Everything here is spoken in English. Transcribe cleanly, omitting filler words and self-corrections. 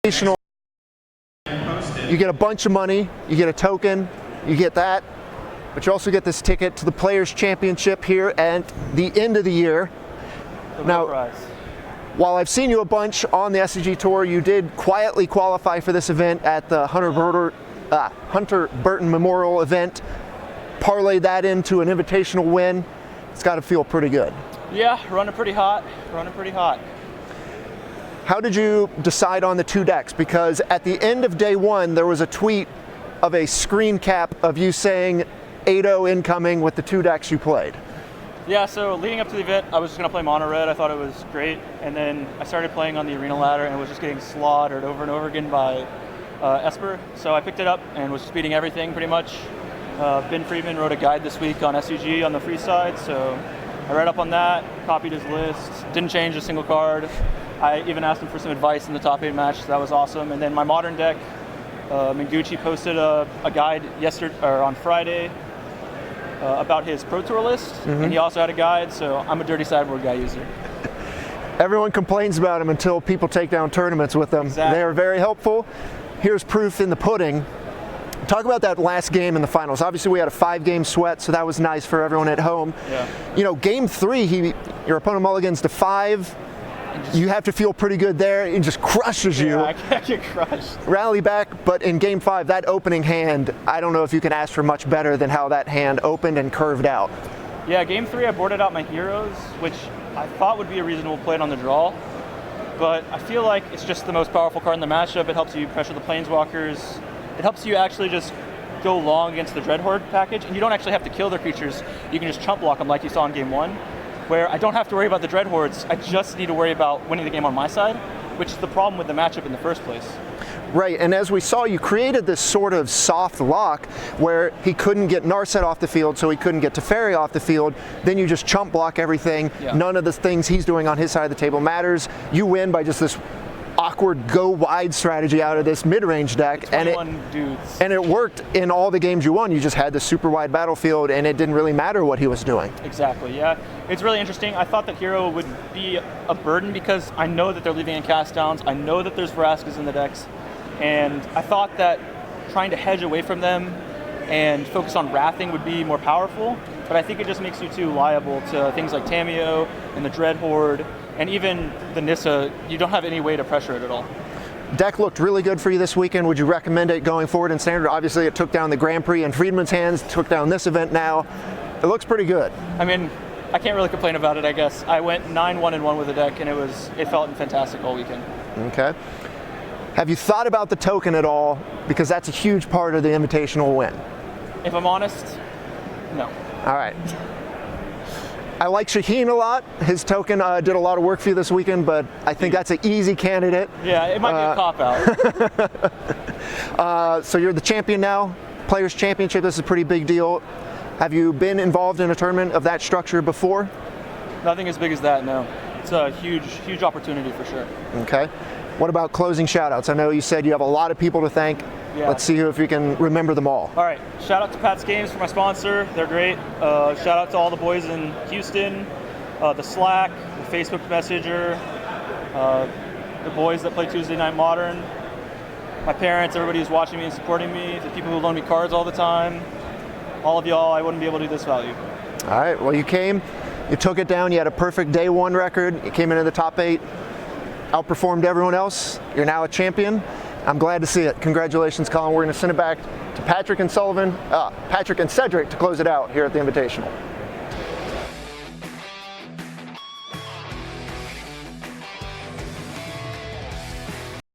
You get a bunch of money, you get a token, you get that, but you also get this ticket to the Players' Championship here at the end of the year. Now, while I've seen you a bunch on the SCG Tour, you did quietly qualify for this event at the Hunter Burton Memorial event, parlayed that into an invitational win. It's got to feel pretty good. Yeah, running pretty hot, How did you decide on the two decks? Because at the end of day one, there was a tweet of a screen cap of you saying 8-0 incoming with the two decks you played. Yeah, so leading up to the event, I was just going to play mono red. I thought it was great. And then I started playing on the arena ladder and was just getting slaughtered over and over again by Esper. So I picked it up and was just beating everything pretty much. Ben Friedman wrote a guide this week on SCG on the free side, so I read up on that, copied his list, didn't change a single card. I even asked him for some advice in the top 8 match, so that was awesome. And then my modern deck, Mingucci posted a guide on Friday about his Pro Tour list, and he also had a guide, so I'm a dirty sideboard guy user. Everyone complains about him until people take down tournaments with them. Exactly. They are very helpful. Here's proof in the pudding. Talk about that last game in the finals. Obviously, we had a 5-game sweat, so that was nice for everyone at home. Yeah. You know, game 3, your opponent mulligans to 5. You have to feel pretty good there. It just crushes you. Yeah, I get crushed. Rally back, but in game 5, that opening hand, I don't know if you can ask for much better than how that hand opened and curved out. Yeah, game 3, I boarded out my heroes, which I thought would be a reasonable play on the draw. But I feel like it's just the most powerful card in the matchup. It helps you pressure the planeswalkers. It helps you actually just go long against the Dreadhorde package, and you don't actually have to kill their creatures. You can just chump block them like you saw in game 1, where I don't have to worry about the Dreadhordes. I just need to worry about winning the game on my side, which is the problem with the matchup in the first place. Right, and as we saw, you created this sort of soft lock where he couldn't get Narset off the field, so he couldn't get Teferi off the field. Then you just chump block everything. Yeah. None of the things he's doing on his side of the table matters. You win by just this awkward go wide strategy out of this mid-range deck, and it worked in all the games you won. You just had the super wide battlefield, and it didn't really matter what he was doing. Exactly, yeah. It's really interesting. I thought that hero would be a burden because I know that they're leaving in cast downs. I know that there's Veraskas in the decks, and I thought that trying to hedge away from them and focus on wrathing would be more powerful, but I think it just makes you too liable to things like Tamiyo and the Dreadhorde, and even the Nissa. You don't have any way to pressure it at all. Deck looked really good for you this weekend. Would you recommend it going forward in Standard? Obviously, it took down the Grand Prix in Friedman's hands, took down this event now. It looks pretty good. I mean, I can't really complain about it, I guess. I went 9-1-1 with the deck, and it felt fantastic all weekend. Okay. Have you thought about the token at all? Because that's a huge part of the invitational win. If I'm honest, no. All right. I like Shaheen a lot. His token did a lot of work for you this weekend, but I think that's an easy candidate. Yeah, it might be a cop-out. So you're the champion now, Players' Championship. This is a pretty big deal. Have you been involved in a tournament of that structure before? Nothing as big as that, no. It's a huge, huge opportunity for sure. Okay. What about closing shout-outs? I know you said you have a lot of people to thank. Yeah. Let's see if you can remember them all. All right. Shout out to Pat's Games for my sponsor. They're great. Shout out to all the boys in Houston, the Slack, the Facebook Messenger, the boys that play Tuesday Night Modern, my parents, everybody who's watching me and supporting me, the people who loan me cards all the time. All of y'all, I wouldn't be able to do this without you. All right. Well, you came, you took it down. You had a perfect day 1 record. You came into the top 8, outperformed everyone else. You're now a champion. I'm glad to see it. Congratulations, Collin. We're going to send it back to Patrick and Cedric to close it out here at the Invitational.